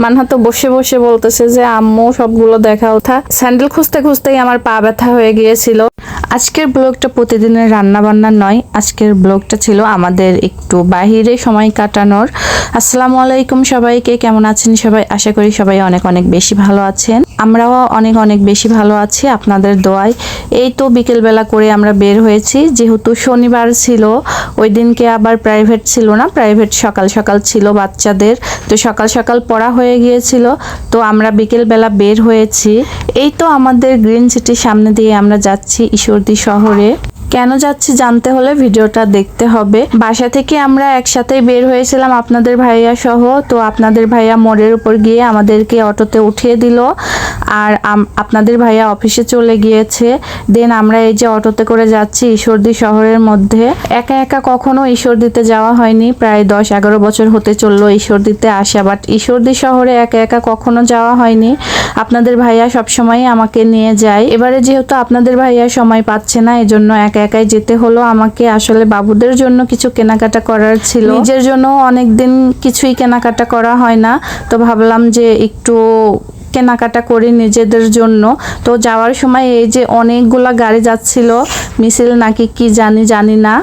মানহা তো বসে বসে বলতেছে যে আম্মু সবগুলো দেখা ওঠা। স্যান্ডেল খুঁজতে খুঁজতেই আমার পা ব্যথা হয়ে গিয়েছিল। আজকের ব্লগটা প্রতিদিনের রান্না বান্না নয়, আজকের ব্লগটা ছিল আমাদের একটু বাহিরে সময় কাটানোর। আসসালামু আলাইকুম সবাইকে, কেমন আছেন সবাই? আশা করি সবাই অনেক অনেক বেশি ভালো আছেন। আমরাও অনেক অনেক বেশি ভালো আছি আপনাদের দোয়ায়। এই তো বিকেলবেলা করে আমরা বের হয়েছি, যেহেতু শনিবার ছিল ওই দিনকে আবার প্রাইভেট ছিল না, প্রাইভেট সকাল সকাল ছিল বাচ্চাদের, তো সকাল সকাল পড়া হয়ে গিয়েছিল, তো আমরা বিকেলবেলা বের হয়েছি। এই তো আমাদের গ্রিন সিটির সামনে দিয়ে আমরা যাচ্ছি ঈশ্বরদী শহরে। কেন যাচ্ছি জানতে হলে ভিডিওটা দেখতে হবে। বাসা থেকে আমরা একসাথেই বের হয়েছিলাম আপনাদের ভাইয়া সহ, তো আপনাদের ভাইয়া মোড়ের উপর গিয়ে আমাদেরকে অটোতে উঠিয়ে দিল, আর আপনাদের ভাইয়া অফিসে চলে গিয়েছে। দেন আমরা এই যে অটোতে করে যাচ্ছি ঈশ্বরদী শহরের মধ্যে। একা একা কখনো ঈশ্বরদীতে যাওয়া হয়নি, প্রায় 10-11 বছর হতে চললো ঈশ্বরদীতে আসা, বাট ঈশ্বরদী শহরে একা একা কখনো যাওয়া হয়নি। আপনাদের ভাইয়া সবসময় আমাকে নিয়ে যায়। এবারে যেহেতু আপনাদের ভাইয়া সময় পাচ্ছে না, এজন্য একা একাই যেতে হলো আমাকে। আসলে বাবুদের জন্য কিছু কেনাকাটা করার ছিল, নিজের জন্য অনেকদিন কিছুই কেনাকাটা করা হয় না, তো ভাবলাম যে একটু কেনাকাটা করি নিজেদের জন্য। তো যাওয়ার সময় এই যে অনেকগুলা গাড়ি যাচ্ছিল, মিছিল নাকি কি জানি না।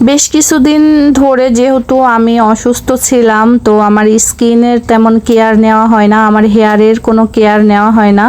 বেশ কিছুদিন ধরে যেহেতু আমি অসুস্থ ছিলাম, তো আমার স্কিনের তেমন কেয়ার নেওয়া হয় না, আমার হেয়ারের কোনো কেয়ার নেওয়া হয় না,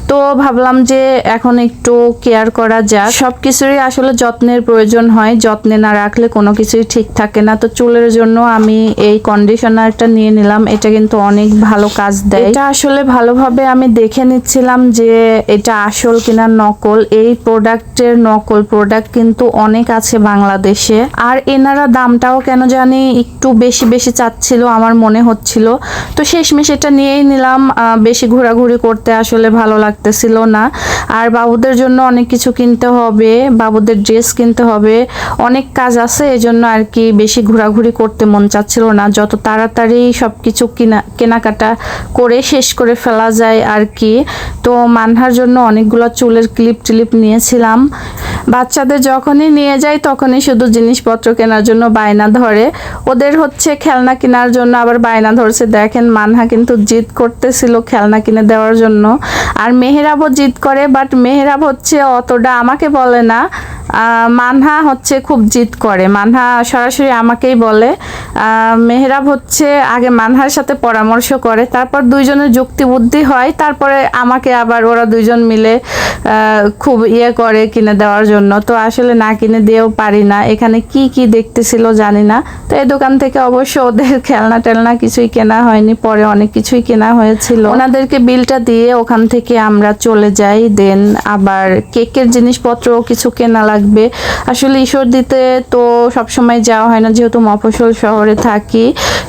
তো ভাবলাম যে এখন একটু কেয়ার করা যাক। সব কিছুরই আসলে যত্নের প্রয়োজন হয়, যত্নে না রাখলে কোনো কিছুই ঠিক থাকে না। তো চুলের জন্য আমি এই কন্ডিশনারটা নিয়ে নিলাম, এটা কিন্তু অনেক ভালো কাজ দেয়। এটা আসলে ভালোভাবে আমি দেখে নিচ্ছিলাম যে এটা আসল কিনা নকল। এই প্রোডাক্টের নকল প্রোডাক্ট কিন্তু অনেক আছে বাংলাদেশে, আর এনারা দামটাও কেন জানি একটু বেশি বেশি চাচ্ছিল আমার মনে হচ্ছিল, তো শেষমেশ এটা নিয়েই নিলাম। বেশি ঘোরাঘুরি করতে আসলে ভালো লাগতেছিল না, আর বাবুদের জন্য অনেক কিছু কিনতে হবে, বাবুদের ড্রেস কিনতে হবে, অনেক কাজ আছে, এজন্য আর কি বেশি ঘোরাঘুরি করতে মন চাচ্ছিল না। যত তাড়াতাড়ি সব কিছু কেনাকাটা করে শেষ করে ফেলা যায় আর কি। তো মানহার জন্য অনেকগুলো চুলের ক্লিপ টিলিপ নিয়েছিলাম। বাচ্চাদের যখনই নিয়ে যাই তখনই শুধু জিনিসপত্র কেনার জন্য বায়না ধরে, ওদের হচ্ছে খেলনা কেনার জন্য আবার বায়না ধরছে। দেখেন মানহা কিন্তু জিদ করতেছিল খেলনা কিনে দেওয়ার জন্য, আর মেহেরাবও জিদ করে, বাট মেহেরাব হচ্ছে অতটা আমাকে বলে না, মানহা হচ্ছে খুব জিদ করে, মানহা সরাসরি আমাকেই বলে। মেহেরাব হচ্ছে আগে মানহার সাথে পরামর্শ করে, তারপর দুইজনের যুক্তি বুদ্ধি হয়, তারপরে আমাকে আবার ওরা দুইজন মিলে খুব করে কিনে দেওয়ার জন্য। তো আসলে না কিনে দিয়েও পারি না। এখানে কি কি দেখতেছিল জানি না, তো এই দোকান থেকে অবশ্য ওদের খেলনা টেলনা কিছুই কেনা হয়নি, পরে অনেক কিছুই কেনা হয়েছিল। ওনাদেরকে বিলটা দিয়ে ওখান থেকে আমরা চলে যাই। দেন আবার কেকের জিনিসপত্র কিছু কেনা লাগবে। আসলে ঈশ্বরদীতে তো সবসময় যাওয়া হয় না, যেহেতু মফস্বল শহরে থাকি,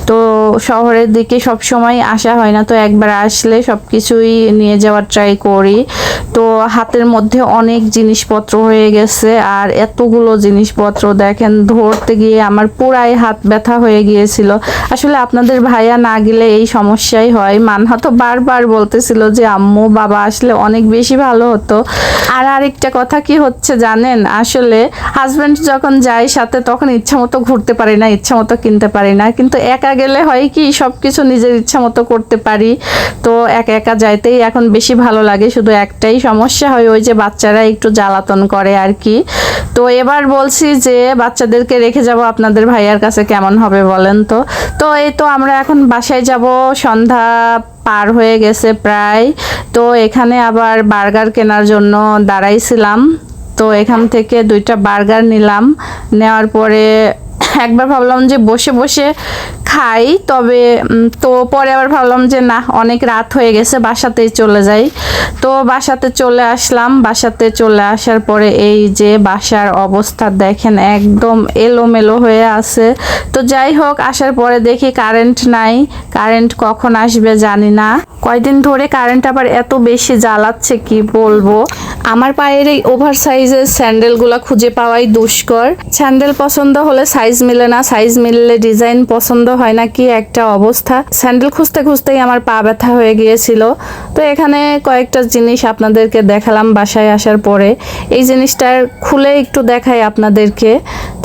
তো শহরের দিকে সবসময় আসা হয় না, তো একবার আসলে সব কিছুই নিয়ে যাওয়ার ট্রাই করি। তো হাতের মধ্যে অনেক জিনিসপত্র হয়ে গেছে, আর এতগুলো জিনিসপত্র দেখেন ধরতে গিয়ে আমার পুরাই হাত ব্যথা হয়ে গিয়েছিল। আসলে আপনাদের ভাইয়া না গেলে এই সমস্যাই হয়। মানহা তো বারবার বলতেছিল যে আম্মু বাবা আসলে অনেক বেশি ভালো হতো। আর আরেকটা কথা কি হচ্ছে জানেন, আসলে হাজব্যান্ড যখন যায় সাথে তখন ইচ্ছা মতো ঘুরতে পারি না, ইচ্ছা মতো কিনতে পারি না, কিন্তু একা গেলে হয় কি সবকিছু নিজের ইচ্ছা মতো করতে পারি। তো একা একা যাইতেই এখন বেশি ভালো লাগে, শুধু একটাই সমস্যা হয় ওই যে বাচ্চারা একটু জ্বালাতন করে আর কি। তো এবার বলছি যে বাচ্চাদেরকে রেখে যাব আপনাদের ভাইয়ার কাছে, কেমন হবে বলেন তো? তো এই তো আমরা এখন বাসায় যাব, সন্ধ্যা পার হয়ে গেছে প্রায়। তো এখানে আবার বার্গার কেনার জন্য দাঁড়াইছিলাম, তো এখান থেকে 2টা বার্গার নিলাম। নেওয়ার পরে একবার ভাবলাম যে বসে বসে খাই, তবে তো পরে আবার ভাবলাম যে না, অনেক রাত হয়ে গেছে, বাসাতেই চলে যাই। তো বাসাতে চলে আসলাম। বাসাতে চলে আসার পরে এই যে বাসার অবস্থা দেখেন, একদম এলোমেলো হয়ে আছে। তো যাই হোক, আসার পরে দেখি কারেন্ট নাই, কারেন্ট কখন আসবে জানি না। কয়দিন ধরে কারেন্ট আবার এত বেশি জ্বালাচ্ছে কি বলবো। আমার পায়ের এই ওভার সাইজের স্যান্ডেলগুলো খুঁজে পাওয়াই দুষ্কর। স্যান্ডেল পছন্দ হলে সাইজ মিলে না, সাইজ মিললে ডিজাইন পছন্দ হয় না, কি একটা অবস্থা। স্যান্ডেল খুঁজতে খুঁজতেই আমার পা ব্যথা হয়ে গিয়েছিল। তো এখানে কয়েকটা জিনিস আপনাদেরকে দেখালাম বাসায় আসার পরে। এই জিনিসটার খুলে একটু দেখাই আপনাদেরকে।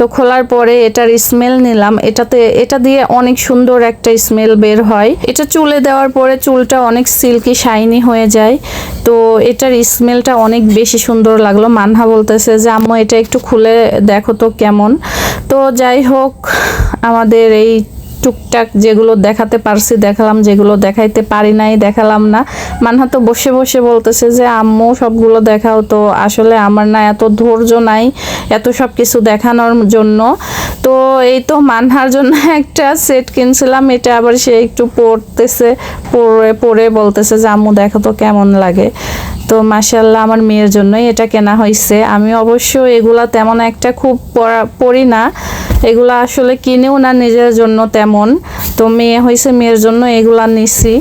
তো খোলার পরে এটার স্মেল নিলাম। এটা দিয়ে অনেক সুন্দর একটা স্মেল বের হয়। এটা চুলে দেওয়ার পরে চুলটা অনেক সিল্কি শাইনি হয়ে যায়। তো এটার স্মেলটা অনেক বেশি সুন্দর লাগলো। মানহা বলতেছে যে আম্মু এটা একটু খুলে দেখো তো কেমন। তো যাই হোক, আমাদের এই টুকটাক যেগুলো দেখাতে পারছি দেখালাম, যেগুলো দেখাইতে পারি নাই দেখালাম না। মানহা তো বসে বসে বলতেছে যে আম্মু সবগুলো দেখাও। তো আসলে আমার না এত ধৈর্য নাই এত সব কিছু দেখানোর জন্য। তো এই তো মানহার জন্য একটা সেট কিনছিলাম, এটা আবার সে একটু পরে বলতেছে যে আম্মু দেখো তো কেমন লাগে। তো মাশাআল্লাহ আমার মেয়ের জন্যই এটা কেনা হয়েছে। আমি অবশ্য এগুলা তেমন একটা খুব পরি না, এগুলা আসলে কিনেও না নিজের জন্য তেমন। তো মেয়ে হয়েছে, মেয়ের জন্য এগুলা নিছি।